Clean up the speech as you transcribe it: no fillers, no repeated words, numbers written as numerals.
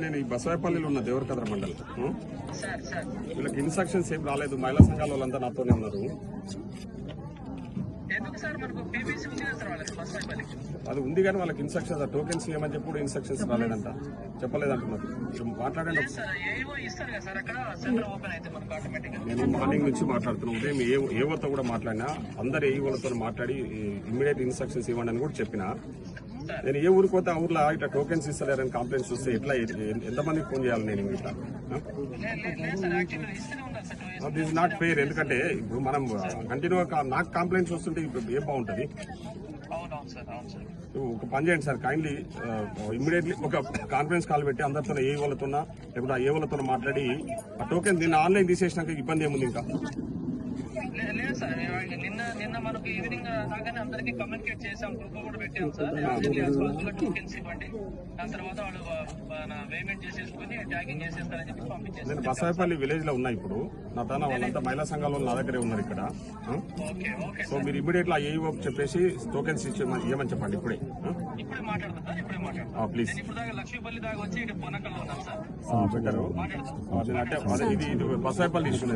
నేను ఈ బసవాయపల్లిలో ఉన్న దేవరకద్ర మండలం వీళ్ళకి ఇన్స్ట్రక్షన్స్ ఏం రాలేదు. మహిళా సంఘాల వాళ్ళంతా నాతోనే ఉన్నారు. అది ఉంది కానీ వాళ్ళకి ఇన్స్ట్రక్షన్స్ టోకెన్స్ ఏమని చెప్పి ఇన్స్ట్రక్షన్స్ రాలేదంట, చెప్పలేదంటున్నారు. మాట్లాడండి. నేను మార్నింగ్ నుంచి మాట్లాడుతున్నాను. ఉదయం ఏవోతో కూడా మాట్లాడినా, అందరు ఏవోలతో మాట్లాడి ఇమ్మీడియట్ ఇన్స్ట్రక్షన్స్ ఇవ్వండి అని కూడా చెప్పిన. నేను ఏ ఊరికి పోతే ఆ ఊర్లో ఇట్లా టోకెన్స్ ఇస్తలేరని కంప్లైంట్స్ వస్తే ఎట్లా ఎంతమందికి ఫోన్ చేయాలి నేను? ఇట్లా దిస్ నాట్ ఫెయిర్. ఎందుకంటే ఇప్పుడు మనం కంటిన్యూగా నాకు కంప్లైంట్స్ వస్తుంటే ఏం బాగుంటుంది? ఒక పని చేయండి సార్, కైండ్లీ ఇమ్మీడియట్లీ ఒక కాన్ఫరెన్స్ కాల్ పెట్టి అందరితో ఏ వాళ్ళతో లేకపోతే ఏ వాళ్ళతో మాట్లాడి ఆ టోకెన్ దీన్ని ఆన్లైన్ తీసేసినాక ఇబ్బంది ఏముంది? ఇంకా లేదు సార్, నిన్న మనకు ఈవినింగ్ రాగానే అందరికి కమ్యూనికేట్ చేసాం, గ్రూప్ కూడా పెట్టాం సార్. టోకెన్స్ ఇవ్వండి, దాని తర్వాత వాళ్ళు పేమెంట్ చేసేసుకుని ట్యాగింగ్ చేసేస్తారని చెప్పి పంపించేసి. నేను బసవాయపల్లి విలేజ్ లో ఉన్నా ఇప్పుడు. నా తన వాళ్ళంతా మహిళా సంఘాల వాళ్ళు నా దగ్గరే ఉన్నారు ఇక్కడ. సో మీరు ఇమీడియట్ ఏఈఓ చెప్పేసి టోకెన్స్ ఇవ్వమని చెప్పండి ఇప్పుడే. ఇప్పుడే మాట్లాడతాం సార్, ఇప్పుడే మాట్లాడతాం. ప్లీజ్. ఇప్పుడు దాకా లక్ష్మీపల్లి దాకా వచ్చి ఇటు పొనకల్లో ఉన్నాం సార్. బెటర్. ఇది బసవాయపల్లి ఇష్యూ.